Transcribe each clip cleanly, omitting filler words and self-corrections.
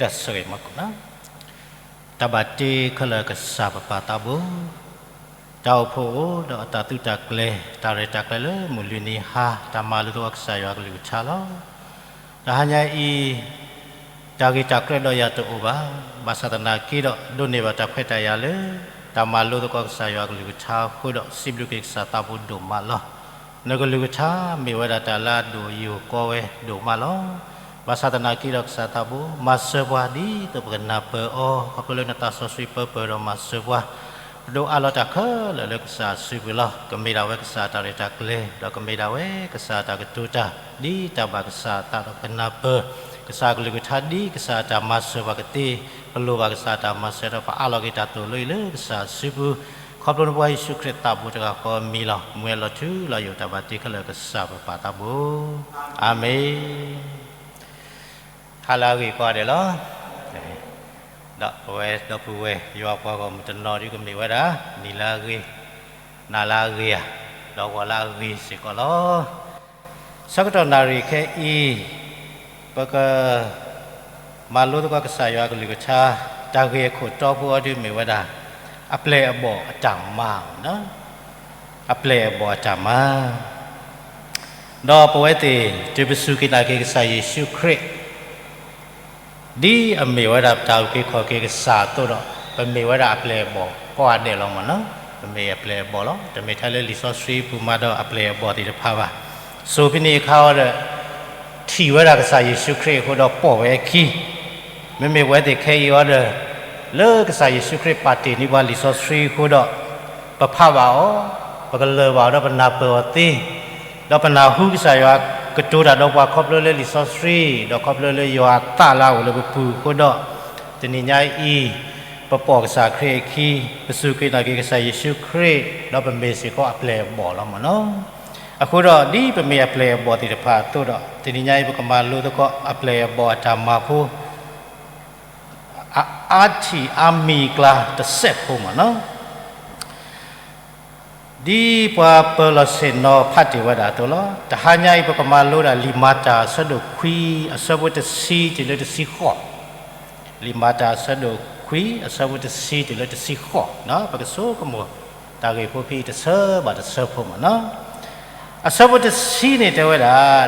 dasar makna tabati kalau kesah patabu jauh po dah tatu takle tarik takle mulini ha tamalu tu aksaya aku lihat calo dah hanya dari takle doya tu ubah masa tanaki dok dunia batap ketaya le tamalu tu aksaya aku lihat calo kudo sibuk kisah tabu do malah naga lihat calo miwada tala do yu kowe do malah masa tanaki dok satabu masa wadi tu kenapa apabila nata sosui perpero masa wah doa Allah takkan lalu kesah subulah kemidawe kesah tarik takle dah kemidawe kesah tak ketudah di tabak kesah tak kenapa kesah kulit tadi kesah tak masa waktu perlu kesah tak masa apa Allah kita toloi le kesah subuh Khablon buai syukret tabu jaga ko milah muelo tu layu tabati kalau kesah apa tabu amin halagi ko ada lah dak puwe yo apa ko muteno di kemi wada nilagi nalagi ya dak lagi sikolo sakto nari ke paka malu tu ka saya ko liga cha dage ko to bu adi me wada aple abo acama no aple abo acama do puwe ti tibesu kita ke saya Yesus Kristus di ambil wadah tahu ke kau ke satu dah, ambil wadah apply bol, kau ada long mana, ambil apply bol lo, ambil thale lisah sri pumada apply bol di depan. So ini kau ada tiada kesah Yesus Kristus kau dah pakai ki, ambil wadah kau ada le kesah Yesus Kristus pati ni buat lisah sri kau dah berpawa, berlewa dah pernah berwati, dah pernah hu kesah ketua dah buat koplo le lisosri dah koplo le yo ata lau le bu ko dah teninya pepok sa kreki pesuki lagi ke saya Yesus Kristus dah pembesi ko apply bol lah mana aku dah di pembe apply bol di depan tu dah teninya berkemalu tu ko apply bol agama pu aci ami kelah tesep pu mana di peloseno pati wada tu lo dah hanya ibu kemalu dah limata sedukui asabut si tidak tersikho limata sedukui asabut si tidak tersikho na pakai so kamu tagi pupi tersebut tersebut mana asabut si ni tu wada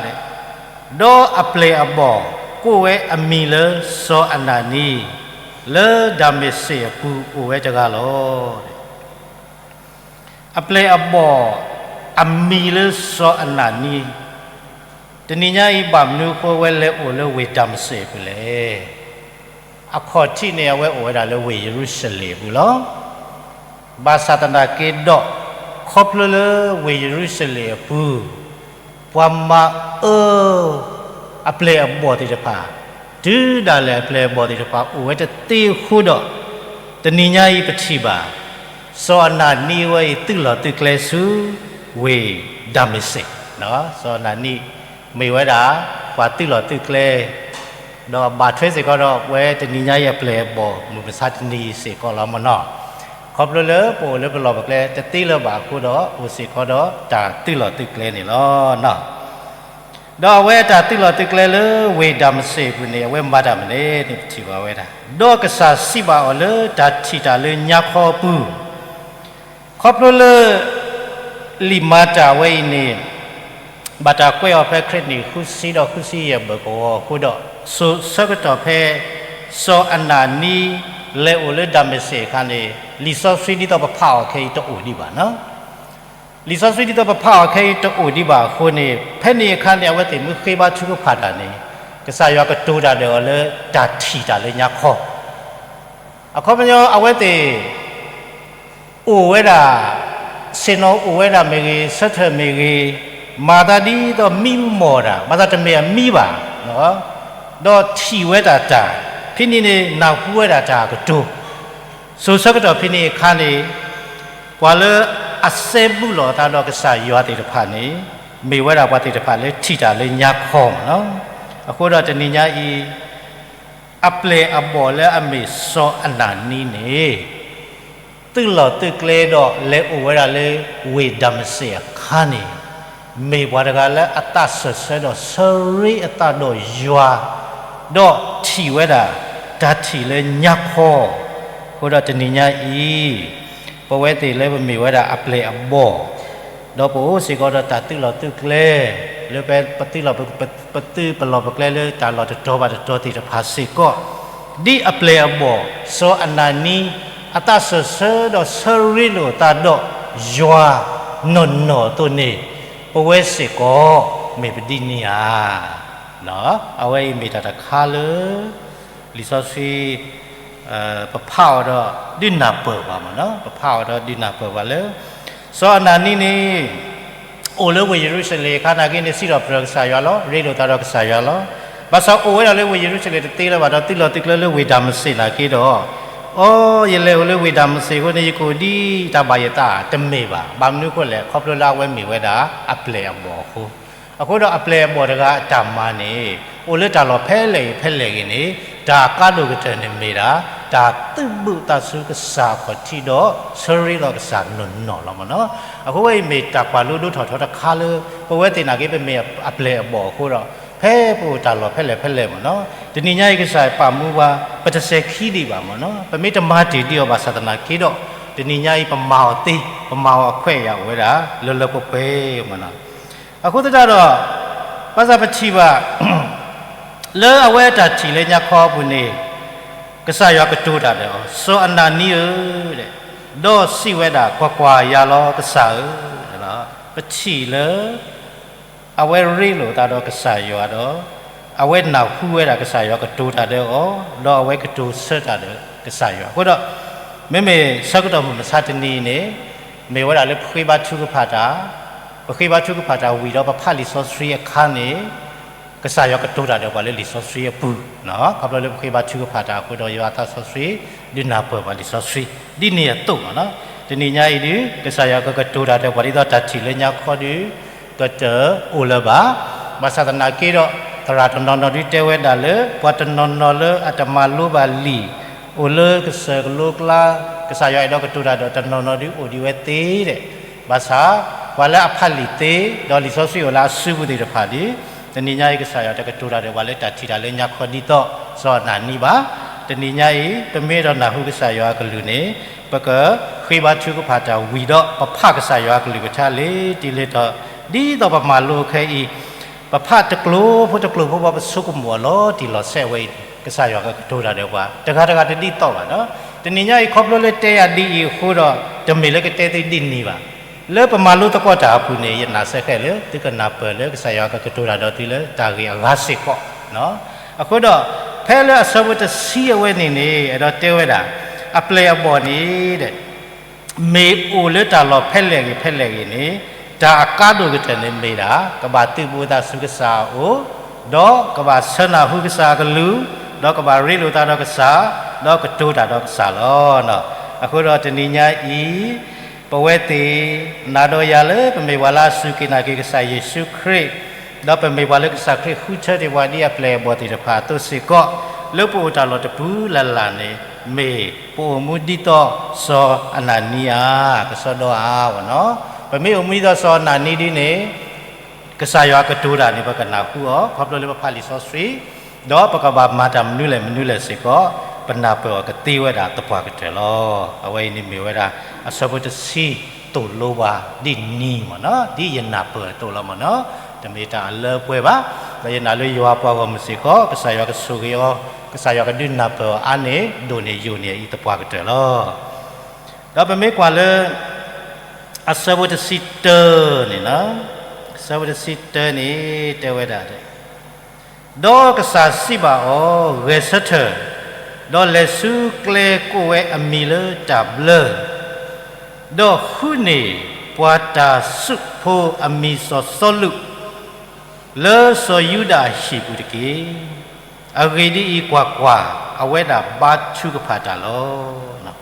do apply abo kowe amile so anani le damese pu kowe jaga lo apply abo amile so anani teninya ibam nu ko wele ole we dam se pele akhoti ne we o da le we Jerusalem lo bahasa tanda ke do khoplo le we Jerusalem pu pama apply abo ti depa tu da le apply abo ti depa o we te khu do teninya I petiba so anani we tilo tiklesu we damise no so anani me we da kwa tilo tikle do ba thwe se ko do we teninya ye ple bo mu pasat ni se ko la mo no khop le po le lo ba kle te ti le ba ku do u se ko do ta tilo tikle ni lo no do we ta tilo tikle le we damise ku ne we ma da mane ni ti ba we da do ka sa si ba o le ta ti ta le nya kho pu khoplo le limata we ni bata kwe of credit ni khusi ye beko ko do so sakato phe so anani le o le damese khan ni liso sri ni to pa pha khe to o ni ba no liso sri ni to pa pha khe to o ni ba ko ni phe ni khan ni we te mu khe ba chu ko pha da ni ka sa yo ka to da de le da thi da le nya kho a kho ma yo a we te o we da seno o we da me ge satha me ge ma da di to mi mo da ma da te me mi ba no do thi we da ta phi ni ne na hu we da ta ko to so sa ka to phi ni khan ni kwa le a se bu lo ta do ka sa yo te de pha ni me we da pa te de pha le thi da le nya kho no a ko do te ni nya I apply abo le a me so anani ne tư lò tư kle đó lệ ủa ra lệ về đam xe khani mày bảo rằng là ta sợ sợ đó sorry ta đồ doa đó chỉ vậy đó ตัดทีเลยยักษ์ข้อคนเราจะนิยายปะเวทีเลยมันมีว่าได้อัปเลอับบอดอกปูสิก็ได้ตัดตื้อเราตื้อเกล้เลยเป็นปฏิเราปฏิปลอบเกล้เลยแต่เราจะโจบจะโจตีจะภาษีก็ดีอัปเลอับบอโซอันนั้นนี้อัตราเสดอเสริโลตาดอยัวนนตัวนี้ปะเวสิก็ไม่เป็นดินีอาเนาะเอาไว้มีแต่คาเลยลิซอซีปะพาวดอดินนาเปิดว่ามันเนาะปะพาวดอดินนาเปิดว่าเลยโซอันนั้นนี่โอเลวเยรูซาเล็มข้านากินสิรอปรักษายาล้อเรโลตารักษายาล้อภาษาโอเลวเยรูซาเล็มตีละว่าตีละเลวดามสิลาคิดอโอ้ยเลวดามสิคนนี้กูดีตาบายตาเต็มเมบ่าบางนึกว่าแหละครอบลาเวมีเวดาอัปเลอับบอคูအခုတော့အပလဲပေါ်တကတမနေအိုလက်တာလောဖဲလေကင်းနေဒါကလုကတဲ့နေမိတာဒါတုပုတဆုကစားခတိတော့ဆရီတော့ကစားနုံနော်လောမနော်အခုဝိမေတာပါလို့ထော်တခါလပဝဲတင်နာကေပဲမေအပလဲပေါ်ခုတော့ဖဲပူတာလောဖဲလေမနော်ဒီနိညာကစားပါမှုပါပတဆေခီဒီပါမနော်ပမေတမတီတိယောပါသဒနာကေတော့ဒီနိညာပမောတိပမောအခွဲ့ရဝဲတာလောပပဲမနော်အခုတတော့ဘာသာပတိပါလဲအဝဲတာချီလဲညခေါ်ဘူးနေကဆယောကတူတာတယ်စောအနာနီတဲ့တော့စီဝဲတာကွာရလောကဆာနော်ပတိလဲအဝဲရီလို့တာတော့ကဆယောတော့အဝဲနောက်ခူးဝဲတာကဆယောကတူတာတယ်တော့အဝဲကတူဆက်တာတယ်ကဆယောခုတော့မေစကတော့မစတနီနေမေဝဲတာလဲခွေးပါချုကဖာတာပခိဘချုကဖာတာဝီတော့ပဖတ်လီဆော့စရီအခါနေကစားရကတူတာတော့ပါလေလီဆော့စရီပူနော်ကပ်လို့ပခိဘချုကဖာတာကိုတော့ရတာဆော့စရီဒီနာပေါ်ပါလီဆော့စရီဒီနေရတော့နော်ဒီနေညာဤဒီကစားရကတူတာတော့ပါလီတော့တချီလေညာခေါ်ဒီကတအိုလဘာမဆဒနာကေတော့တရာတနော်နော်ဒီတဲဝဲတာလေပွားတနော်နော်လေအတမလိုပါလီအိုလေကစားလုကလာကစားရတော့ကတူတာတော့တနော်နော်ဒီအိုဒီဝဲသေးတဲ့ဘာသာဝါလာအဖလီတေဒေါ်လီဆော့စီယိုလာစုဘူးတေတဖာဒီတဏိညာယေကဆာရတကတူတာတယ်ဝါလေတာထီတာလေညာခေါ်ဒီတော့ဇောနာနီပါတဏိညာယေတမေရနာဟုကဆာယောကလူနေပကခေဘချုကဖာတာဝီတော့ပဖကဆာယောကလူကချလေတီလေတော့ဒီတော့ပမာလိုခဲဤပဖတကလိုဖတကလိုဘဘဆုကမောလောတီလောဆဲဝဲကဆာယောကတူတာတယ်ကွာတခါတတိတော့ပါနော်တဏိညာယေခေါပလိုလေတဲရဒီခိုးတော့တမေလေကတဲတိဒီနီပါလဲပမာလို့တကွတာဖူနေရနာဆက်ခဲ့လေတိကနာပယ်လေကဆရာကကတူတာတော့ဒီလေတာကြီးငါစစ်ကော့နော်အခုတော့ဖဲလဲအစဝတ်စီအဝဲနေနေအဲ့တော့တဲဝဲတာအပလေပေါ်နေတဲ့မေအိုလက်တာလောဖဲလေကြီးနေဒါအကားတို့ကတဲ့နေမေတာကဘာတိဘူတာစုကစားအိုတော့ကဘာဆနာဟုကစားကလူတော့ကဘာရီလိုတာတော့ကစားတော့ကတူတာတော့ကစားလောနော်အခုတော့တဏိညာဤပဝဲတေနာတော်ရလေပမေဝါလာစုကိနာကိကဆာယေရှုခရစ်တော့ပမေဝါလကဆာခရစ်ခုချတဲ့ဝါဒီအပလေဘောတိတဖာတုစီကောလုပူတာလောတပူလလာနေမေပိုမူဒီတော့စောအနာနီယာကစောတော့အာဝနော်ပမေအမီတော့စောနာနီဒီနေကဆာယောကတူတာနေပကနာခုောခေါပလိုလေပဖာလီဆောစရီတော့ပကဘာမာတမနုလေစေကောပနာပောကတိဝဲတာတပွားကတဲ့လောအဝဲနေမေဝဲတာအစဘတ်စီတိုလိုပါဒီနီမနော်ဒီယနာပေတိုလောမနော်တမေတာလဲပွဲပါဘယ်နာလို့ယောပွားကမစီခောကဆာယောကဆုကယောကဆာယောကဒိနာပေအာနေဒိုနေယူနေဤတပွားကတဲ့လောတော့ပမေကွာလဲအစဘတ်စီတနေနော်စဘတ်စီတနေတဲဝဲတာတဲ့ဒေါကဆာစီပါဩဝေစထတော့လက်စုကလေကိုဝဲအမီလတဘလတော့ခုနေပွာတာစုဖို့အမီစောလူလဲစောယူဒာရှိဘူးတကေအဂေဒီကွာအဝဲတာဘာချုကဖာတာလောနော်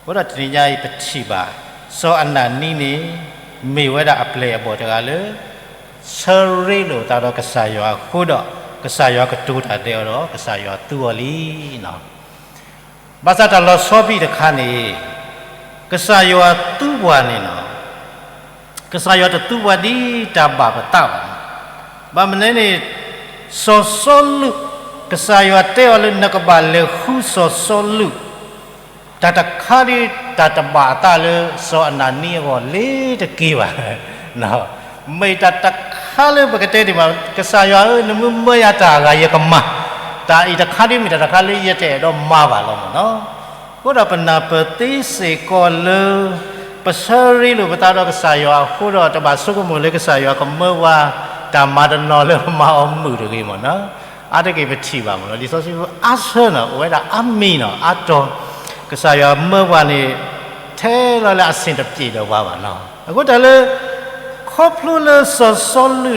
ဘုရားတင်ညာပတိပါစောအနာနီနေမေဝဲတာအပလေဘောတကလေဆရီလိုတာတော့ကဆာယောခုတော့ကဆာယောကတူတာတဲ့တော့ကဆာယောသူော်လီနော်ဘာသာတလောစောပြီးတခါနေကဆာယောသူ့ဘွားနေနော်ကဆာယောတသူ့ဘွားဒီတဘာပတာဘာမနေနေစောလူ กษายว่าเตอเลยนักบาลเลยหูสอสอลุแต่ตะขาดิแต่ตะบาตาเลยสอนันนี่ก็เลยตะกี้ว่าเนาะไม่แต่ตะขาเลยปกติดีมากษายว่านึกไม่อยากจะอะไรก็มาแต่อีตะขาดิมีแต่ตะขาเลยยัดเจดอมาบาลมั้งเนาะก็เราเป็นนับติสิกอลเลยภาษารีลูกตาเรากษายว่าคู่เราตะบาสุกมุเลยกษายว่าก็เมื่อว่าตามาดนอเลยมาอมมือตะกี้มั้งเนาะอาจจะเก็บไปชีบามั้งดิสอสิอาเซนอ่ะโอ้ยละอามีเนาะอาจงกษายเมื่อวันนี้เทเราละสิ่งที่ปีเราว่าเนาะก็แต่เลยครอบครัวเลยสดสดเลย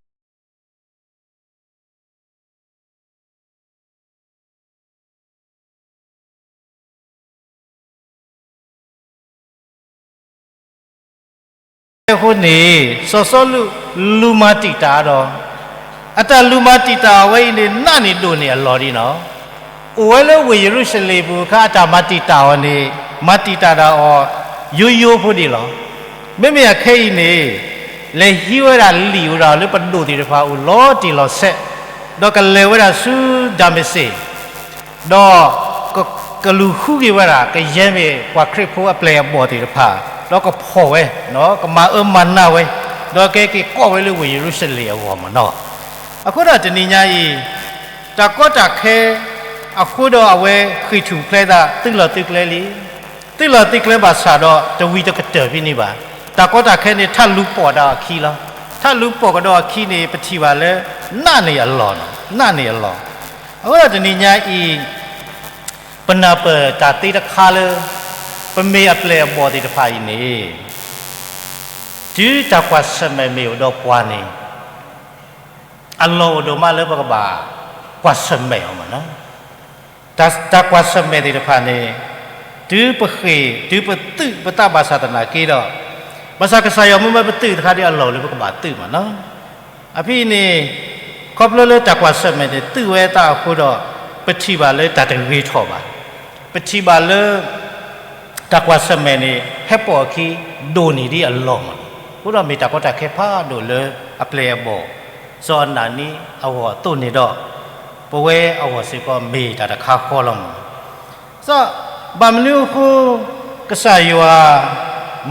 คนนี้สดสดลูมาติตาดออัตลูมาติตาไว้เนี่ยนั่นนี่ดูเนี่ยลอดีเนาะโอ้ยแล้ววิยรุชเลบุข้าจะมาติตาวันนี้มาติตาดาอ๋อยูพูดดีหรอไม่มีอะไรนี่เลยหิวอะไรลิวเราหรือปันดูที่เราพาอุลอที่เราเสร็จดอกกันเลวอะไรสู้ดามเสดอกก็ลูคู่กี่ว่าละก็ยังไม่กว่าคลิปพวกเปลี่ยนบอที่เราพาแล้วก็พอเว้เนาะก็มามันน่าเว้ดอกแกก็ไว้เลยวิยรุชเลวว่ามันเนาะအခုတော့တနည်းညာကြီးတကောတခဲအခုတော့အဝဲခိထူဖလဲတာတိလတိကလဲလီတိလတိကလဲပါစာတော့တဝီတကတပြနေပါတကောတခဲနေထလူပေါ်တာခီလားထလူပေါ်ကတော့ခီနေပတိပါလဲနနေရလောနနေရလောအခုတော့တနည်းညာကြီးပနာပတာတိတခါလဲပမေအပလဲပေါ်တိတဖာကြီးနေဒီတကွာစမဲမေတော့ပွားနေอัลลอฮ์ดูมาเลยพระบากวาสมัยออกมาเนาะแต่กวาสมัยที่เราผ่านเนี่ยถือปะเขถือปะตื้อปะตาบาสาตนากี่ดอกภาษากษัตริย์มันไม่ปะตื้อท่าที่อัลลอฮ์เลยพระบาตื้อมาเนาะอภินี่ครอบเลยจากกวาสมัยเนี่ยตื้อไว้ตาคู่ดอกปะชีบาเลยแต่ถึงวิชอบาปะชีบาเลยจากกวาสมัยเนี่ยให้ปอกี้โดนี่ที่อัลลอฮ์มันคู่ดอกมีแต่ก็แต่แค่ผ้าโดนเลยอัปเลย์บอกสอนนานี้เอาหัวตุนี่ดอกปเวเอาหัวสิก็มีแต่ตะข้าข้อลงซะบามนิวคูกษายว่า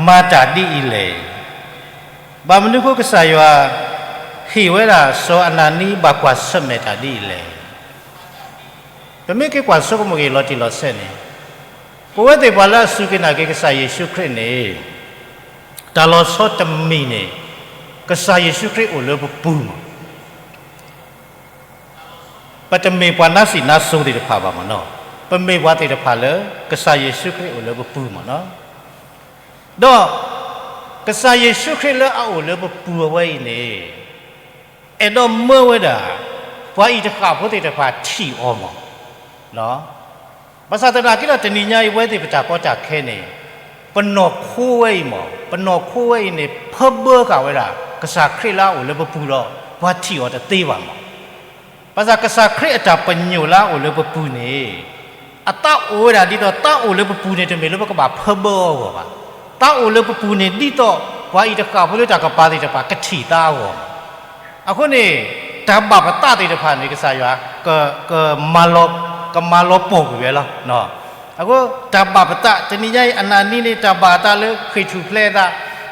มาจากดีอิเลบามนิวคูกษายว่าหิวละสอนนานี้บากว่าสมัยจากดีอิเลแต่ไม่เกี่ยวกับสกุลมุกีลอติลอเซนี่ปเวติบาลาสุกินาเกกษายเยซูคริสต์นี่ตลอดสอดมีนี่กษายเยซูคริสต์อุลบปูมปัจจุบันวันนั้นสินาสูติภาวะมันเนาะเป็นไม่ว่าติภาเลยกษัตริย์เยซูคริสต์อุลบปูมันเนาะดอกกษัตริย์เยซูคริสต์แล้วเอาอุลบปูไว้เนี่ยไอ้ดอกเมื่อวันน่ะว่าอีจะข่าวพุทธิภาที่ออกมาเนาะภาษาตะนาคิดว่าจะนิยายไว้ที่ประจักษ์ก็จากแค่นี้ปนกคู่ไว้หมอปนกคู่ไว้เนี่ยเพิ่มเบอร์กับเวลากษัตริย์คริสต์แล้วอุลบปูแล้วว่าที่ออกจะตีว่าหมอภาษากษาคริสต์จะเป็นอยู่แล้วอุลบปูนี่อัตตาโอระดีต่อตาอุลบปูนี่จะมีรูปกบาเพิ่มเบอร์ว่าตาอุลบปูนี่ดีต่อว่าอีตะกาพูดจากกับปาติจะปากระชีตาว่าอ่ะคนนี้แต่บาปตาติจะผ่านนี่กษาอยู่อ่ะก็มาลบปกอยู่แล้วเนาะอ่ะก็แต่บาปตาจะนี่ใหญ่อันนั้นนี่แต่บาปตาเลยเคยถูกเพลดา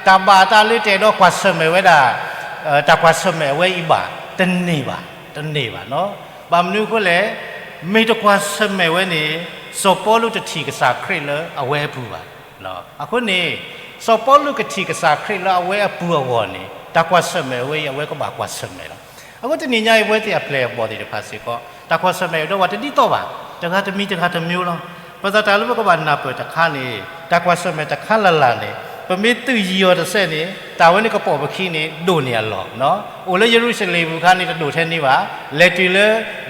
แต่บาปตาเลยเจดอกกว่าสมัยไว้ด่าแต่กว่าสมัยไว้อีบาตันนี่บาตันนี่บาเนาะบางนู้นก็เลยไม่ต้องกว่าสมัยไว้นี่สอบปอลูกจะทีกษาคริสเลยเอาไว้ปูบาเนาะอ่ะคนนี้สอบปอลูกจะทีกษาคริสแล้วเอาไว้ปูเอาไว้นี่แต่กว่าสมัยไว้เอาไว้ก็บากว่าสมัยแล้วอ่ะก็จะนี่ใหญ่ไว้ที่อัปเลย์บอดี้จะภาษีก็แต่กว่าสมัยด้วยว่าจะดีต่อบ่าจะหาจะมีจะหาจะมิวแล้วภาษาไทยรู้ว่าก็บ้านนาเปิดจากข้านี่แต่กว่าสมัยจากข้าละนี่ประมิตรตุยอร์เซนี่แต่วันนี้ก็ปอบขี้นี่ดูเนี่ยหรอกเนาะโอ้แล้วยูรูเซเลบุคานี่จะดูเท่านี้วะเลติเล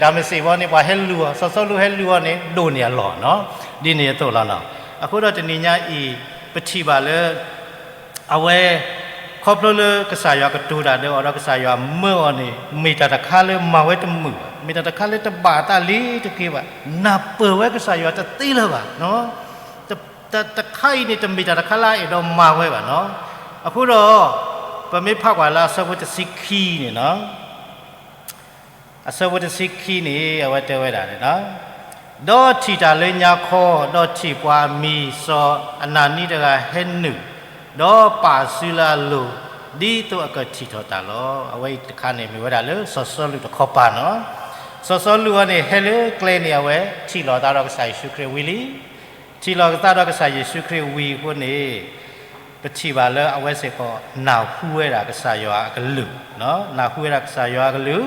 ดามเซวานี่ว่าเฮลัวซอลูเฮลัวนี่ดูเนี่ยหรอกเนาะดีเนี่ยตัวละเนาะအခုတော့တနည်းညာဤပတိပါလေအဝဲခေါပလကစားရကတူတာတော့ကစားရမောနေမိတာတခါလေမဝဲတမှုမိတာတခါလေတပါတာလီတကေပါနာပဝဲကစားရတတိလပါနော်ตะไคร่นี่จะมีแต่ตะไคร่เรามาไว้ป่ะเนาะအခုတော့ပမေဖကွာလာစဝတ်စီခီเนี่ยเนาะ อาศัยวัตสิกีนี่เอาไว้เตไว้ได้เนาะดอที่จะเลยญาคอดอที่กว่ามีซออนานิตะเห็นหนึ่งดอป่าศิลาลูดีตัวก็ที่ทอตาลอเอาไว้คันนี่มีไว้ได้เลยสอสลูตะขอปาเนาะสอลูอันนี้เฮลเกลนี่เอาไว้ที่รอตาดอกใส่ชุครีวิลีที่รอตาดอกใส่ชุครีวีคนนี้ปฏิบัติแล้วเอาไว้เสก็หนาวคู่เวลาก็ใส่ยากลือเนาะหนาวคู่เวลาก็ใส่ยากลือ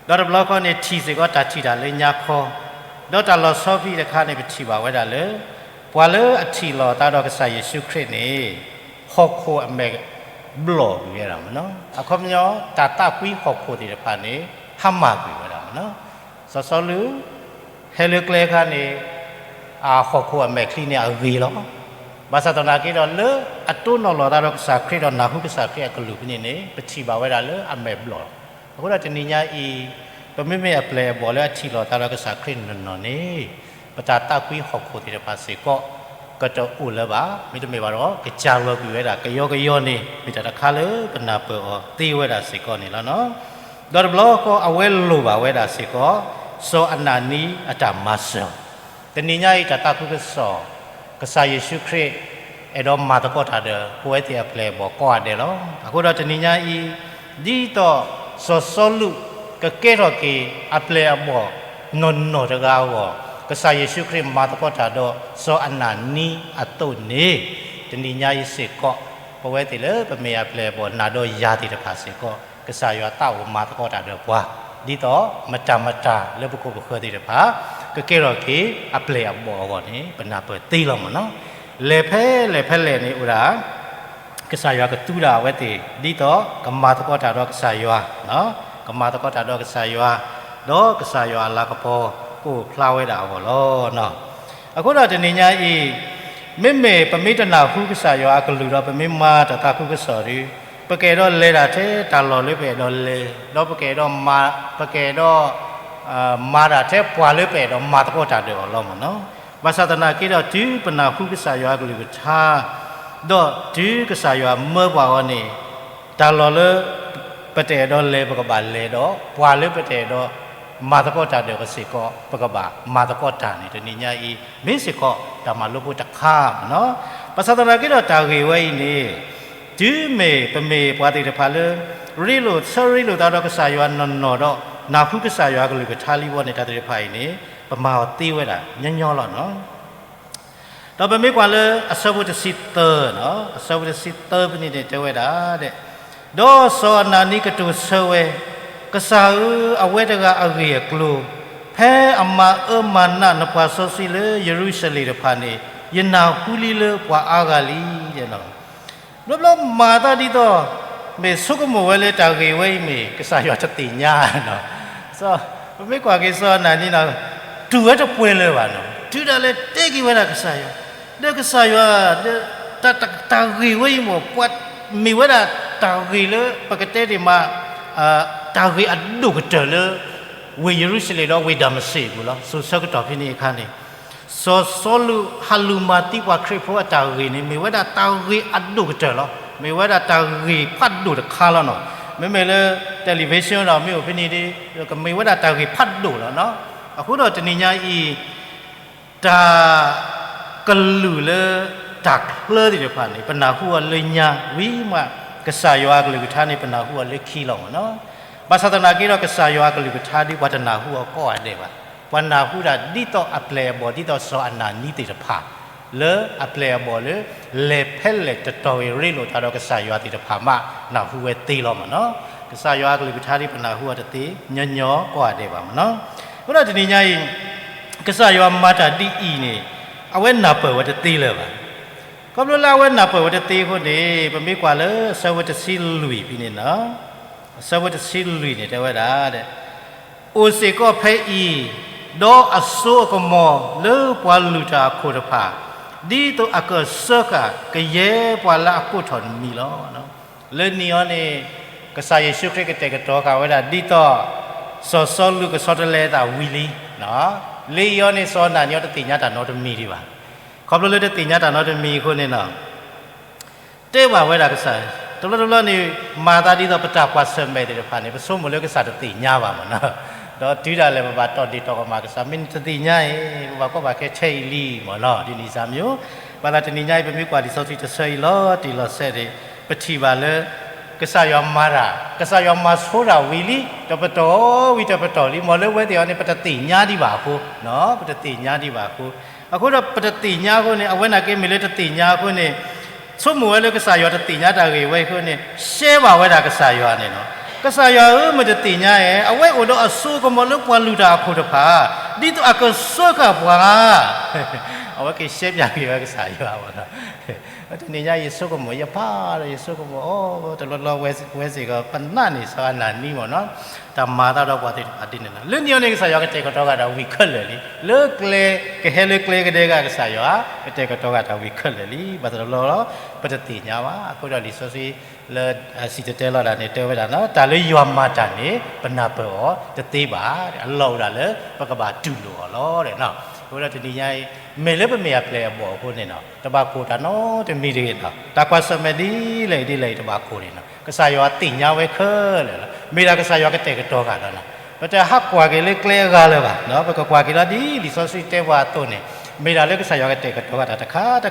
ดอกบล็อกคนนี้ที่เสก็ตัดที่ได้เลยญาคอดอกตาลอซอฟีตะคันนี่ปฏิบัติไว้ได้เลยพอเลยอธิรอตาดอกใส่ชุครีนี่หอกโคอเมกบล็อกอยู่แล้วเนาะอะคอมยอตาตาคุยหอกโคติตะพันนี่ห้ามมากอยู่แล้วเนาะสอลูเฮลเกลคันนี่หอกโคอเมกคลีนี่วีแล้วภาษาตนากีดอลเลอตุนอลอดารกสักครีดอนาหุกสักครีกลุบนี่เนี่ยปฏิบัติไว้ได้เลยอเมบลอအခုတော့တနည်းအားဤပမေမေအပလေဘောလဲအချီလောတာရကစားခရင်နော်နေပတာတကွီဟောက်ခိုတဲ့ပါစေကောကတော့ဥလပါမိတမေပါတော့ကြာလောပြရတာကယောနေမိတတခါလေပနာပောတေးဝဲတာစေကောနေလားနော်ဒေါ်ဘလောကောအဝဲလိုပါဝဲတာစေကောစောအနာနီအတမဆောတနည်းအားဤတတခုကစောကစားယေရှုခရစ်အဲ့တော့မာတကောထားတဲ့ကိုယ်ရဲ့ပလေဘောကောရတယ်လို့အခုတော့တနည်းအားဤဒီတော့စောလူကကဲတော့ကေအပလေဘောနော်တကားဘောကစားယေရှုခရစ်မာတကောထားတော့စောအနာနီအတုတ်နေတနည်းအားဤစေကောကိုယ်ရဲ့လေပမေအပလေဘောနာတော့ယာတိတဖာစေကောကစားရတာဝမာတကောထားတော့ဘွာဒီတော့မတလေဘကိုဘခွဲတိတဖာကဲတော့ကေအပလေဘောကောနေပနာပဲတေးလို့မနော်လေဖဲလေနေဥရာကစားရကတူတာဝဲတေဒီတော့ကမာတကောတာတော့ကစားရနော်ကမာတကောတာတော့ကစားရတော့ကစားရလာကပေါ်ကိုဖလာဝဲတာဘောလောနော်အခုတော့တနေညာဤမေပမိတနာဟုကစားရကလူတော့ပမိမာတတာခုကစားရီပကေတော့လဲတာတဲ့တာလော်လေးပဲတော့လဲတော့ပကေတော့ပကေတော့မာတာတဲ့ပွာလေးပဲတော့မာတကောတာတယ်ဘောလောမနော်ဘာသာတနာကိတော့ဒီပနာခုကစားရကလူကထားတော့ဒီကစားရမောပါဝနေတာလော်လေပတေတော့လေပကပါလေတော့ပွာလေပတေတော့မာတကောတာတဲ့ကစီကောပကပါမာတကောတာနေတနိညာဤမင်းစီကောတမလုပုတခါနော်ဘာသာတနာကိတော့တာဂေဝဲနေဒီမေပမေပွာတိတဖာလေရီလို sorry လို့တော့ကစားရနော်တော့နာခုကစားရကလူကထားလီဘောနေတာတဲ့ဖိုင်နေပမာတေးဝဲတာညောလို့နော်တော့ပမေကွာလေအစဝတ်စစ်တနော်အစဝတ်စစ်တပနေတဲ့တဲဝဲတာတဲ့ဒေါ်စောနာနိကတုဆွဲကစားအဝဲတကအဂေကလူဖဲအမမနာနပွားဆိုစီလေယေရုရှလေတဖာနေယနာကူလီလေပွာအာဂလီတဲ့နော်ဘလမာတာဒီတော့မေဆုကမဝဲလေတာဂေဝဲမေကစားရတဲ့တင်ညာနော်ဆိုပမေကွာကေစောနာနိနော်တူရတဲ့ပွင့်လေပါနော်တူတယ်လေတေးကြီးဝဲတာကစားရတဲ့ကစားရတာဂေဝဲမေပွတ်မိဝဲတာတာဂေလေပကတဲ့ဒီမှာတာဂေအဒုကတလေဝေယေရုရှလေတော့ဝေဒမစေဘူးလားဆိုစကတော့ဖြစ်နေခါနေစောလူဟလူမာတိဝခရစ်ဖို့တာဂေနေမိဝဲတာတာဂေအဒုကတလောမိဝဲတာတာဂေဖတ်ဒုတခါလောနော်မဲလေတယ်လီဗေးရှင်းတော့မြို့ဖြစ်နေတယ်ကမိဝဲတာတာဂေဖတ်ဒုလောနော်အခုတော့တနင်္ညာဤတာကလူလေตักเลอที่ผ่านนี่ปนาหัวเลยญาวิมากษายกลือท่านี่ปนาหัวเลยขี้หลงเนาะภาษาตนากีเรากษายกลือท่าที่วัฒนาหัวก็อันเดียววันนาหัวดิโตอัปเลบอดิโตสออันนานิติตภาเลออัปเลบอเลเลเพลเลตโตเวริโลตาเรากษายกติตภามานาหัวตีลมเนาะกษายกลือท่าที่ปนาหัวตตีญญอก็อันเดียวเนาะเพราะฉะนั้นนี่กษายกมาตาดีอีนี่เอาไว้นับเปิดวัตตีเลยว่ะก็รู้แล้วว่านับเปิดวัตตีคนนี้เป็นไม่กว่าเลยสวัสดิ์สิลุยพี่นี่เนาะสวัสดิ์สิลุยเนี่ยแต่ว่าได้โอเสก็เพอีดออโศกมอเลือปวาลุจาโคตรภาดีตัวอากาศกะก็เย่ปวาละกุถอนมีล้อเนาะเรื่องนี้เนี่ยก็สายเยซูคริสต์ก็เจอกับตัวเขาว่าดีตัวสอลูกก็สอดเลตาวิลีเนาะเลยย้อนในสอนนั้นย้อนติญญาตานอตมีดีว่าขอบเลยติญญาตานอตมีคนเนี่ยเนาะเตว่าเวลาก็ใส่ ตัวนี่มาตาดีต่อประจักษ์ว่าเสมอเดี๋ยวผ่านนี่ผสมหมดเลยก็สัตว์ตีหญ้าบ้ามันนะดอดีได้เลยบ่าตอดีตอก็มาก็สามินสติหญ้าบ่าก็บ่าแค่เชยลีหมอเนาะดีนี่สามอยู่บ่าตาตนี่หญ้าเป็นมีกว่าที่สุดจะเชยล้อที่ล้อเสด็จปฏิบัติเลยก็สายอมมาระก็สายอมมาสู้เราวิลีตบตอวิตบตอลีหมอเลยเว้ยเดี๋ยวนี่ปฏิติหญ้าดีบ่าคูเนาะปฏิติหญ้าดีบ่าคูအခုတော့ပတတိညာခုနဲ့အဝဲနာကေမီလေတတိညာခုနဲ့သုံးမွေလေကစားရတတိညာတာကေဝဲခုနဲ့ရှဲပါဝဲတာကစားရနဲ့နော်ကစားရမတတိညာရဲ့အဝဲအိုတော့အဆိုးကမလို့ပွားလူတာခုတဖာဒီတော့အကဆော့ကပွားအဝဲကေရှဲပြကေဝဲကစားရပါတော့တတိညာရေဆိုးကမရပါရေဆိုးကမအော်တလောဝဲစီကပနတ်နေစားနာနီးပေါ့နော်တမာတာတော့ပွားတဲ့အတင်းနေတာလင်းညောနေကစားရကတဲ့ကတော့ကတော့ဝီခက်လေလေကလေကဟဲလေကလေကတဲ့ကစားရကတဲ့ကတော့ကတော့ဝီခက်လေဘာလို့လောပတတိညာပါအခုတော့ဒီဆိုစီလေစီတဲလာတာနေတဲဝဲတာနော်ဒါလေးရွာမတာနေပနာပေါ်တသေးပါအလောတာလေပကဘာတူလို့လောတဲ့နော်ဘုရားတတိယမေလည်းပမေပလေဘောခုနေနော်တဘာကိုတာနော်တမီတွေနော်တကွာစမဒီလေဒီလေတဘာကိုနေနော်ကစားရွာတိညာဝဲခဲလေမေလာကစားရွာကတဲ့ကတော့ကတော့နော်ဘတ်ဟပ်ကွာကလေးကလေးကလည်းပါနော်ဘကကွာကလေးဒီဆိုစီတဲဝါတော့နေမေလာလည်းကစားရွာကတဲ့ကတော့တာတ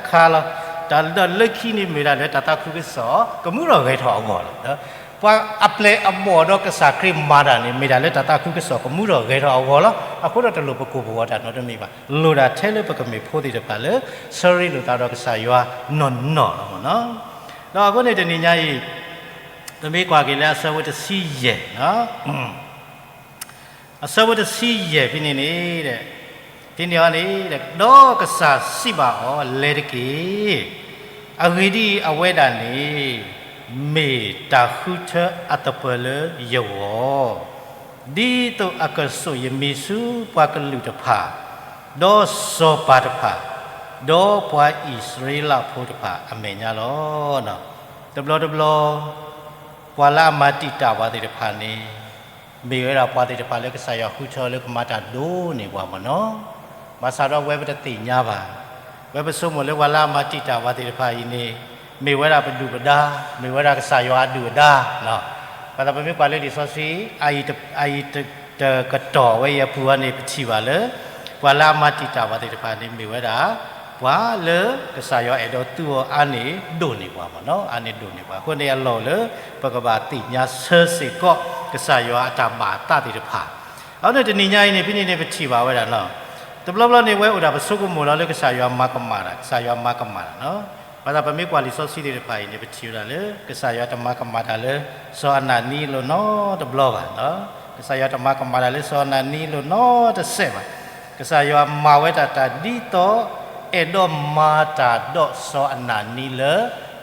ခါလားဒါလက်ခိနေမေလာလည်းတတခုကစောကမှုတော်ခဲထောင်းကောနော်ပွာအပလေအမော်တော့ကစားခရမာတာနေမေလာလည်းတတခုကစောကမှုတော်ခဲထောင်းကောလားအခုတော့တလို့ပကူဘောတာနော်တမိပါလိုတာထဲလို့ပကမေဖိုးတိတပါလေ sorry လို့တာတော့ကစားရွာနော်တော့နော်တော့အခုနေတနေညာကြီးတမိကွာကလေးအစဝတ်တစီရဲ့နော်အစဝတ်တစီရဲ့ပြင်းနေတဲ့ဒီနေရာနေတဲ့တော့ကစားစီပါဩလေတကေအဂိဒီအဝဲတာနေမေတာခုထအတပလယောဒီတော့အကဆုယမီစုပွားကလူတဖာဒေါ်စောပါတဖာဒေါ်ပွားဣသရေလဖို့တဖာအမေညာလောနော်တဘလပွာလာမတိတာဝါတိတဖာနေမေရပွားတိတဖာလည်းကဆာယခုချောလည်းကမတာဒိုးနေပွားမနော်မဆာတော့ဝဲပတတိညာပါဝဲပစုံမလည်းဝါလာမတိတာဝါတိတဖာဤနေမေဝရပဒုပဒါမေဝရကဆာယောအဒုဒါနော်ဘာသာပမေကွာလေဒီဆိုစီအာယတကတော်ဝဲရဖူကနေပချိပါလေဝါလာမတိတာဝါတိတဖာနေမေဝရဝါလေကဆာယောအဲ့တော့သူ့အာနေဒုနေပွားမနော်အာနေဒုနေပွားခုနေရလောလေပကဘာတိညာဆစေကောကဆာယောအတမာတတိတဖာအော်တဲ့တဏိညာနေပြင်းနေပချိပါဝဲတာနော်တဘလနေဝဲဥဒါပစုကမောလာလေကဆာယောမကမာတာဆာယောမကမာတာနော်ဘာသာပမေကွာလီစောစီတဲ့ဖိုင်နေပချီရလေကဆာယတမကမာတာလေစောအနာနီလို့နော်တဘလောပါနော်ကဆာယတမကမာတာလေစောအနာနီလို့နော်တဆက်ပါကဆာယမာဝဲတာဒီတော့အဲ့တော့မာတာတော့စောအနာနီလေ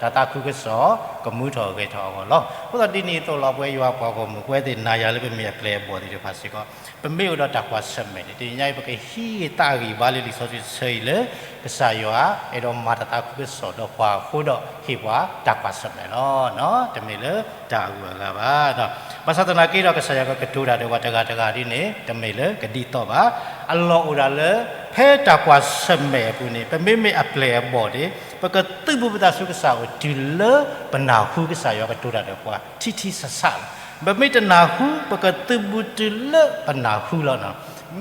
ဒါတာခုကစောကမှုတော်ပဲတော်ဘောလောဟိုတော့ဒီနေ့တော့လောက်ပွဲရွာပေါ်ပေါ်မကွဲတဲ့နာရလည်းပဲမြေကလေးပေါ်တဲ့ဖာစီကပမေတော့တကွာဆက်မယ်ဒီညိုင်ပကေဟီတာဂီဘာလီစောစီဆေးလေကဆာယောအဲ့တော့မာတာခုကစောတော့ပွားခိုးတော့ဟိပွားတကွာဆက်မယ်နော်တမေလေတာဥကပါတော့မသတနာကေတော့ကဆာယောကကတူတာတော့တကာဒီနေတမေလေကတိတော့ပါအလောဥရာလေဖဲတကွာဆက်မယ်ဘူးနေပမေအပလေဘော်ဒီပကတိဘုပတာစုကဆာကိုဒီလေပနာခုကဆာယောကတူတာတော့ပွားတီဆဆာဘမေတနာဟုပကတိဘုတိလေပနာဟုလောနော်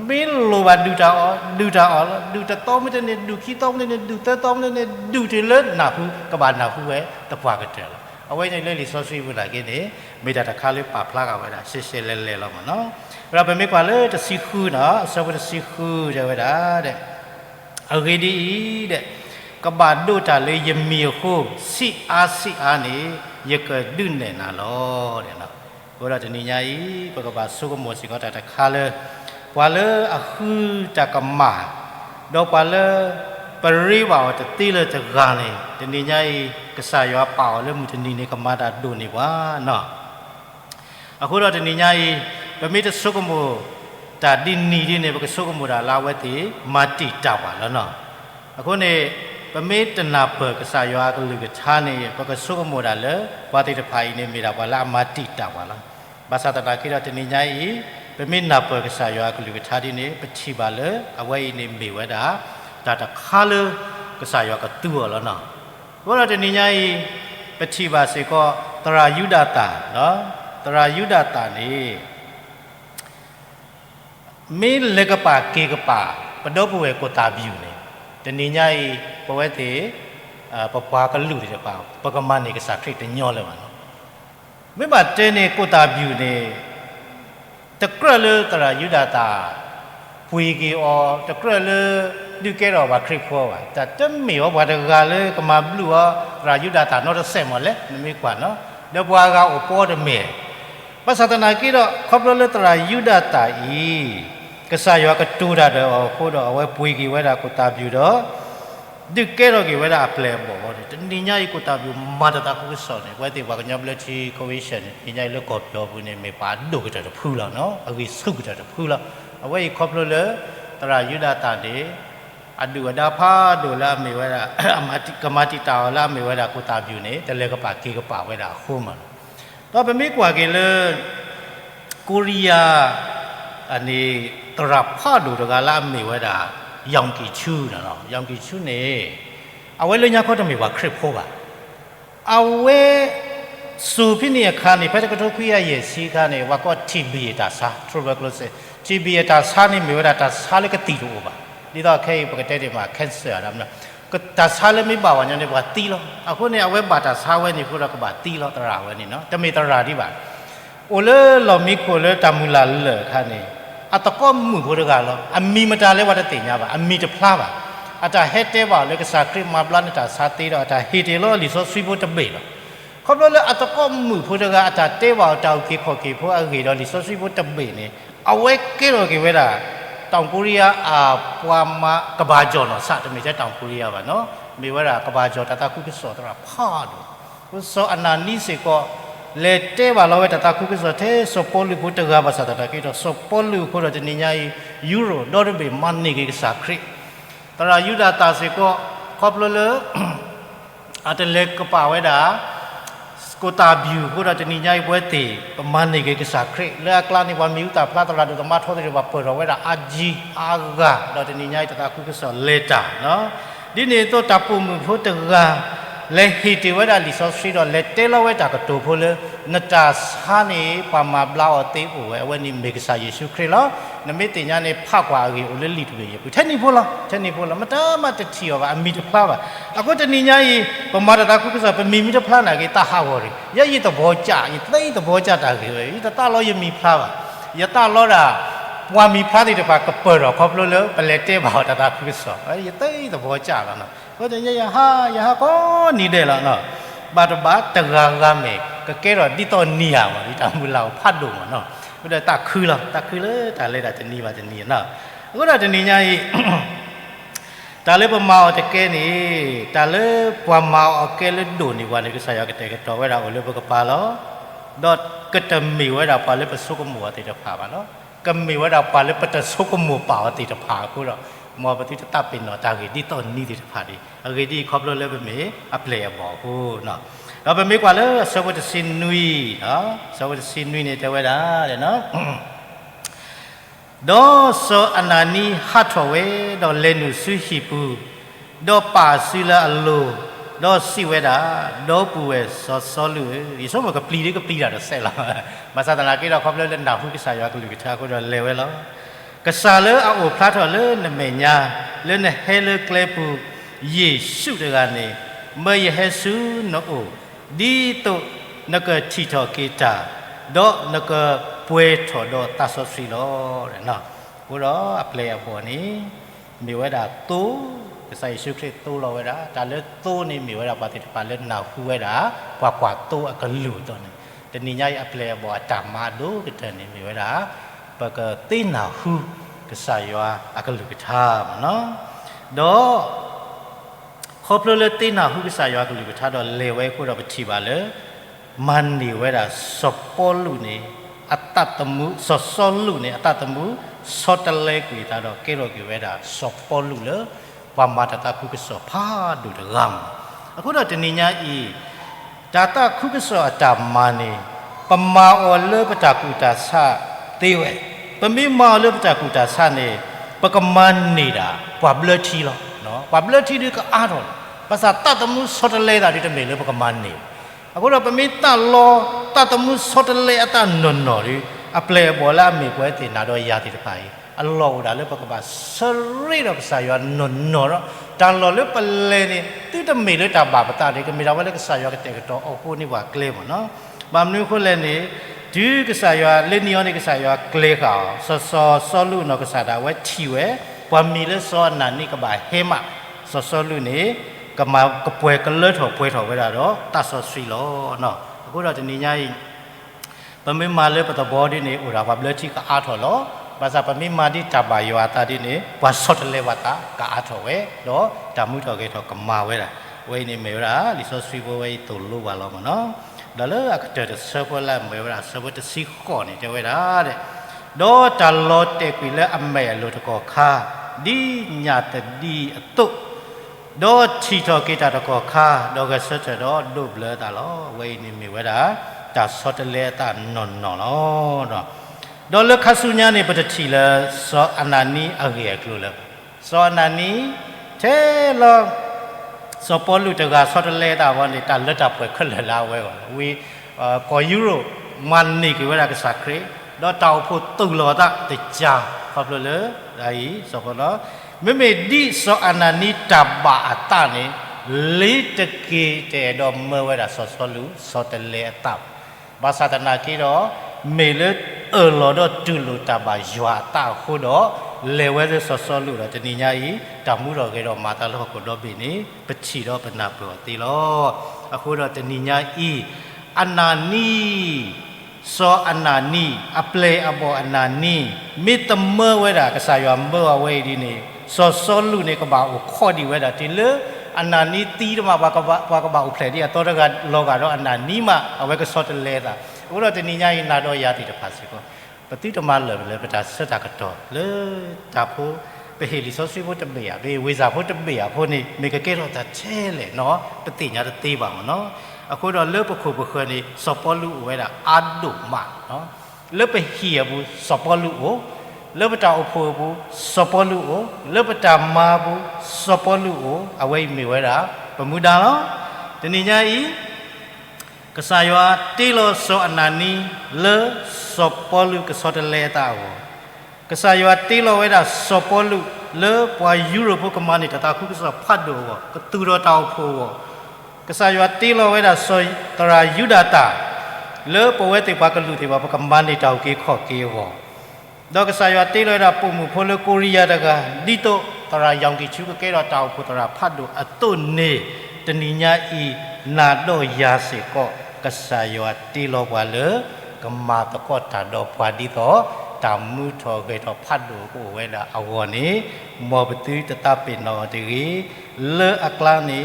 မင်းလိုပါဒူတာဒူတတော်မတဲ့ဒူခီတော်မတဲ့ဒူတတော်မတဲ့ဒူတယ်လေနာဟုကဘာနာဟုပဲတပွားကတဲ့အဝဲနေလေလီဆောဆွေးဘူးလာခဲ့နေမေတာတခါလေးပါဖလာကပဲတာရှဲလဲလောက်မနော်အဲ့တော့ဘယ်မေကွာလေတစီခုနော်အစဝတစီခုကြဝဲတာတဲ့အဂေဒီတဲ့ကဘာဒိုတာလေယမီဟုစီအားနေယကဒုနေနာလောတဲ့နော်ဘုရားတဏိညာဤပကဘာဆုကမောစီကတာတခါလေပွာလေအခုတကမာတော့ပွာလေပရိဘာဝတတိလေတကားလေတဏိညာဤကဆာယောပါလေမူတဏိနေကမာတာဒုနေကွာနော်အခုတော့တဏိညာဤဗမေတဆုကမောတာဒီနီဒီနေပကဆုကမောတာလာဝဲတိမာတိတာပါလောနော်အခုနေပမေတနာပကဆာယောကလူကထားနေပကဆုကမောတာလေဘာတိတဖိုင်နေမိတာပါလာမာတိတာပါလားဘာသာတတာခိရတဏိညာဤပမေနာပကဆာယောကလူကထားဒီနေပတိပါလေအဝဲနေမေဝတာဒါတခါလေကဆာယောကတူလောနော်ဘောရတဏိညာဤပတိပါစေကော ตรายุดาตาเนาะตรายุดาตานี่มีเลกปาเกกปาปดบเวโกตาบิวเนี่ยแต่นี่ไงปเวทีปปากลุดิปาปกมันนี่ก็สักคริตย่อเลยมันไม่บาดเจนี่โกตาบิวเนี่ยตะกระเลตรายุดาตาปุยกีอตะกระเลดูแกเราว่าคริปพัวว่าแต่จะมีว่าบัดกาเลก็มาบลูว่ารายุดาตานอตเซมเลยนั่นไม่กว่าเนาะเดี๋ยวบัวกาโอปอดเมภาษาตนากีเราขบเลตรายุดาตาอีก็สายว่าก็ตูดาเดอโคดเอาไว้ปุยกีไว้ดากุตาบิวดอดูแกเรากีไว้ดาเพลย์บอกว่านี่ไงกุตาบิวมาตาคุกสอนเนี่ยไว้ที่ว่ากันยับเลยที่โควิชันนี่ไงเลิกกอดยอบุเนี่ยไม่ปาดูก็จะพูดแล้วเนาะเอาไว้สุกก็จะพูดแล้วเอาไว้ขบเลตรายุดาตาเดอดูดาพาดูละมีไว้ดาอกรรมติตาละมีไว้ดากุตาบิวเนี่ยแต่เลกปากีกปาไว้ดาคู่มันต่อไปไม่กว่ากันเลยกุริยาอันนี้ตรับพาดูดกาละมีไว้ดายองกิชูนะเนาะยองกิชูเนี่ยเอาไว้เลยเนี่ยเขาจะมีว่าคริปโคบะเอาไว้สูพินีคานี่พระเจ้าก็ทุกข์ยาเยสีคานี่ว่าก็ทีบีตาซาทรูเบอร์โคลสทีบีตาซานี่มีไว้ดาตาซาเลยก็ตีรูบะนี่ต้องแค่ปกติเดี๋ยวมาแคนเซอร์นะก็ตาซาเลยไม่บ่าววันนี้ว่าตีแล้วเอาคนเนี่ยเอาไว้บาตาซาไว้นี่พวกเราก็บาตีแล้วตราไว้นี่เนาะจะมีตราที่บาโอเลเรามีโคเลตามุลาเลคานี่อัตก็มือพวกเราแล้วอันมีมาตาเลว่าจะตีเนี่ยบะอันมีจะพลาบะอาจจะเฮตเตว่าเลยก็สักคริมาบลันจะซาตีแล้วอาจจะเฮตเตแล้วลิซอสฟิบุตเบลเขาบอกเลยอัตก็มือพวกเราอาจจะเตว่าจะเอาเกี่ยวกับพวกอะไรแล้วลิซอสฟิบุตเบลเนี่ยเอาไว้เกี่ยวกับเวลาตองกุริยาปวามากบาจอนสัตว์ไม่ใช่ตองกุริยาบะเนาะมีเวลากบาจอนแต่ตาคุกสอตระพาดูคุสออันนั้นนี่สิก็เลเตว่าเราเวตาคุกสอเทสปอลูพุตกาภาษาตะกี้တော့สปอลูကိုတော့ဒီညယူရိုဒေါ်ရဘေမန်နီကိစာခရစ်တရာယူဒတာစေကိုခေါပလလအတလေကပါဝဲတာကိုတာဘီကိုတော့ဒီညပွဲတေပမန်နီကိစာခရစ်လဲကလာနေဝမီဥတာဖလာတရာတို့တမထောတဲ့ဘာပေါ်တော့ဝဲတာအာဂျီအာဂါတော့ဒီညတတာคุกสอလေတာနော်ဒီနေတော့တပူမှုဖို့တကလေဟီတီဝဲတာလီဆော့စထရီတော့လေတဲလဝဲတာကတူဖို့လေနတာစာနေပါမဘလာအသေးကိုဝဲအဝဲနေမေကစာယေရှုခရစ်လောနမေတင်ညာနေဖတ်ကွာကြီးအိုလေလီတူရေထက်နေဖို့လားမတမတချီရောပါအမီတဖလားပါအခုတနည်းညာကြီးပမာတာခုကစားပမီမီတဖလားနာကြီးတဟာဝရီရရတဘောကြရသိတဘောကြတာကြီးပဲတတလောရမီဖလားပါယတလောတာဝါမီဖလားတဲ့တပါကပရောခေါပလို့လေပလက်တဲပါတတာခုကစားရသိတဘောကြလားနော်ก็จะยาฮก็นี่เด้ล่ะเนาะบาดบาตะกากาเมก็แกတော့ติตอนี่อ่ะว่ะดิตามุลาพัดดูเนาะก็ได้ตะคือล่ะตะคือเลยตะเลยตะนี่บาจะนี่เนาะก็ได้ตะนี่ญาอีตะเลยปะมาตะแกนี่ตะเลยปะมาอแกเลยดูนี่ว่านี่ก็สายก็แต่ก็ตอไว้ดาโอเลยบ่ก็ปาลอดอดก็ตะมีไว้ดาปาเลยปะสุกมัวติตะพาบาเนาะก็มีไว้ดาปาเลยปะตะสุกมัวปาติตะพากูเนาะมอปฏิตาเป็นเนาะตาเกดิตอนนี้ดิพาดิอะเกดิครบเลยไปเมอเพลย์บอกกูเนาะเราไปเมกว่าเลยสวัสดิ์สินนุยเนาะสวัสดิ์สินนุยเนี่ยแต่ว่าได้เนาะดอโซอนานีฮัทเวดอเลนุสุฮิปูดอปาซิลาอโลดอสิเวดาดอปูเวซอลูอีสมก็ปลีก็ปลีดาเสร็จแล้วมาซาตนากีเราครบเลยเล่นดาวผู้กิสายากุลิกิทาก็เลวแล้วกษาเลอเอาพระทอเลนเมญาเลนเฮเลเคลปูเยซูเดกานีเมยเฮซูโนโอดีโตนกทิทอเกตาดอนกป่วยทอดอตาสอสีโลเนาะกูรออัปเลอบ่นี้มีไว้ดาตูกษาเยซูคริสต์ตูเราไว้ดาตาเลตูนี่มีไว้ดาปฏิปาเลนาฮูไว้ดากว่าตูอกะลูตอนนี้แต่นี่ยายอัปเลบ่ตามมาดูกะนี่มีไว้ดาปะกะตินาฮูกษายว่าอากลุกทามเนาะดอครบเลยตินาฮูกษายว่าอากลุกทาดอเลไว้กูเราไปทีบาเลยมันนี่ไว้ดาสปอลูนี่อัตตะมุสสอลูนี่อัตตะมุสอตะเลกุตาดอเกโรกิไว้ดาสปอลูเลปามาตตะคุกษอพาดูดรัมအခုတော့တနည်းညာဤဒါတခုကစောအတမာနေပမာအောလပတကုတာသတေဝေပမိမာလပတကုတာသနေပကမန်နေတာပဘလတီလောနော်ပဘလတီဒီကအားတော့ภาษาตะตะมุสอตะเลတာဒီတမေလေပကမန်နေ အခုတော့ပမိတလောတတမှုစောတလေအတနွန်နော်ဒီအပလေဘောလာမေပွဲတင်နာတော့ရာတိတဖိုင်အလောဒါလည်းပကပါစရိတော့ဆာယောနွန်နော်တန်လောလည်းပလေနေတိတမေလည်းတဘာပတာတွေကမေတော်လည်းကဆာယောကတဲ့ကတော့အခုနေပါကလေးပေါ့နော်ဘာမနုခုလည်းနေဒီကဆာယောလေနီယောနေကဆာယောကလေးခါစောလူနော်ကဆာတာဝဲချီဝဲပွာမီလည်းစောနာနိကဘာဟေမစောလူနေကမကပွဲကလထော်ပွဲထော်ဝဲတာတော့တဆောဆွီလောနော်အခုတော့ဒီညကြီးပမေမာလေပတဘောဒီနေဥရာဘာဘလချီကအားထော်လောဘာသာပမေမာဒီတဘာယောတာဒီနေဘွာဆော့တလေဝတာကအားထော်ဝဲတော့ဓာမှုထော်ကေထော်ကမာဝဲတာဝဲနေမေရာလီဆောဆွီဘဝဲတူလို့ပါလောမနော်ဒါလည်းအခတဲ့ဆဘလာမေရာဆဘတစီခေါ်နေကြဝဲတာတဲ့တော့တလောတေကွေလဲအမဲလို့တကောခါဒီညာတဒီအတုတော့ချီတော်ကေတာတကောခါတော့ကဆွတ်တော့ဒုဘလတာလောဝဲနေမေဝဲတာတာဆော့တလေတာနော်နော်လောတော့လခဆုညာနေပတတိလဲစောအနာနီအဂေကလို့လဲစောအနာနီthế lo so polu tega so le ta wa ni ta let ta pwe khal la we we ko euro man ni ki wa ka sa kre do taw pho tu lo ta te cha fa plo le dai so ko lo me me di so anani ta ba ata ni le te ke te do me wa da so lu so te le ta ba sa ta na ki do me le lo do tu lu ta ba ywa ta khu doလေဝဲဆောလူတော့တဏိညာကြီးတမှုတော်ကေတော့မာတာလောကိုတော့ပြီနေပချီတော့ပနာပရောတီလောအခုတော့တဏိညာဤအနာနီစောအနာနီအပလေအဘောအနာနီမိတမေဝဲတာကစားရမေဝဲဒီနေဆောလူနေကဘာကိုခေါ်ဒီဝဲတာဒီလေအနာနီတီးတော့ဘာကဘာဥဖလေဒီတော့ကလောကတော့အနာနီမအဝဲကဆောတလဲတာအခုတော့တဏိညာကြီးနာတော့ရသည်တဖာစီကောပတိတမလည်းပတာစတာကတော့လေတာဖို့ပေဟီလီဆောဆွေဖို့တမေရဘေဝေစာဖို့တမေရဖို့နေမေကကဲတော့တာချဲလေနော်ပတိညာတေးပါမနော်အခုတော့လေပခုပခွနေစောပေါ်လူဝဲတာအာဒုမနော်လေပဟီယဘူးစောပေါ်လူကိုလေပတာအဖို့ဘူးစောပေါ်လူကိုလေပတာမာဘူးစောပေါ်လူကိုအဝိမေဝဲတာပမူတာနော်တဏိညာဤကဆာယောတီလိုစောအနာနီလေစောပေါ်လူကစောတလေတာဝကဆာယောတီလိုဝဲတာစောပေါ်လူလေပွာယူရိုပကမနီတတာခုကစောဖတ်တော့ကတူတော်တောက်ဖို့ကဆာယောတီလိုဝဲတာစောတရာယူဒတာလေပဝဲတိပါကလူတိပါပကမနီတောက်ကေခော့ကေဝတော့ကဆာယောတီလိုတာပုံမှုဖိုလကိုရီးယားတကဒီတော့တရာယောင်ကေချူကကေတော့တောက်ဖို့တရာဖတ်တော့အတုနေတဏိညာဤနာတော့ရာစေကောကဆာယောတီလောဘွာလေကမာတကောတာတော့ဘွာဒီတော့တမှုထောကေတော့ဖတ်လို့ကိုဝဲတာအဝေါ်နေမောပတိတတပင်တော်တကြီးလေအကလာနေ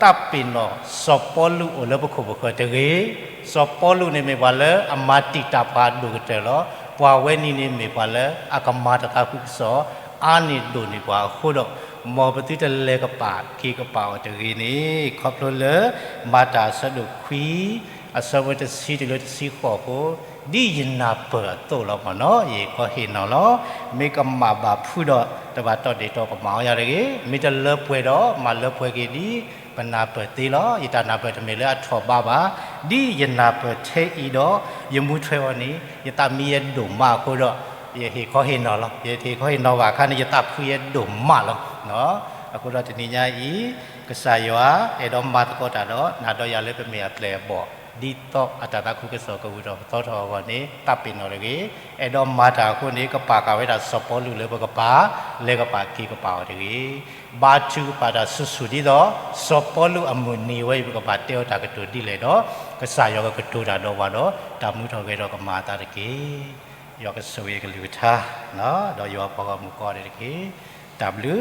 တပ်ပင်တော်စောပေါ်လူအလဘခုဘခတကြီးစောပေါ်လူနေမေပါလေအမတိတပါလူကတဲ့လောဘွာဝဲနေနေမေပါလေအကမာတကခုစောအာနိဒုန်နေဘွာခုတော့မောပတိတလေကပါခေကပါတကြီးနေခေါပလို့လေမာတာဆဒုခွီအစဝတစီတလို့စီခေါ်ကိုဒီယနာပတော့လောမနော်ရေခေါ်ဟင်းနော်မေကမဘာဖူတော့တဘာတော့ဒေတော့ကမောင်ရတယ်မေတလပွဲတော့မလပွဲကြီးဒီပနာပတေလောယတနာပတမေလအထောပါပါဒီယနာပထဲဤတော့ယမှုထွဲဝနီယတမီယဒုမကိုတော့ရေဟေခေါ်ဟင်းနော်ရေထေခေါ်ဟင်းနော်ပါခါနေယတဖူယဒုမလောနော်အခုတော့တဏိညာဤကဆာယောအဲ့တော့မတ်ကောတာတော့နာတော့ရလဲပမေအပလေပေါ့ဒီတော့အတတာခုကစောကဝီတော့သောတော်ဘောနေတပ်ပင်တော်လေအဲ့တော့မာတာခုနေကပါကဝဲတာစောပေါ်လူလေဘကပါလေကပါကီကပါတေဘာချူပါတာဆုဆုဒီတော့စောပေါ်လူအမွနီဝဲဘကပါတေတာကတူဒီလေတော့ကဆာယောကတူတာတော့ဘာတော့တမှုထော်ကေတော့ကမာတာတကေယောကဆွေကလူထားနော်တော့ယောပေါ်ကမူကောတယ်တကေ W